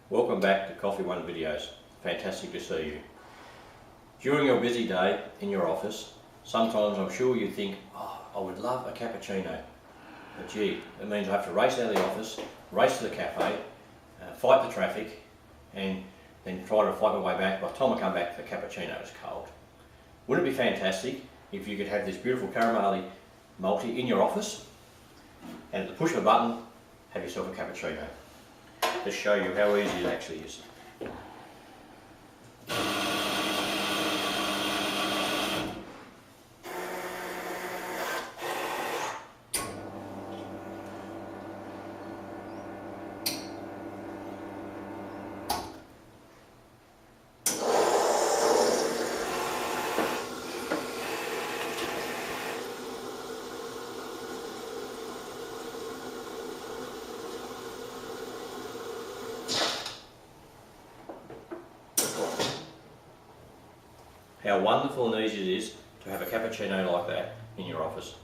Welcome back to KoffeeOne videos. Fantastic to see you. During your busy day in your office, sometimes I'm sure you think, oh, I would love a cappuccino. But gee, it means I have to race out of the office, race to the cafe, fight the traffic, and then try to fight my way back. By the time I come back, the cappuccino is cold. Wouldn't it be fantastic if you could have this beautiful Carimali Multi in your office, and at the push of a button, have yourself a cappuccino? Just show you how easy it actually is. How wonderful and easy it is to have a cappuccino like that in your office.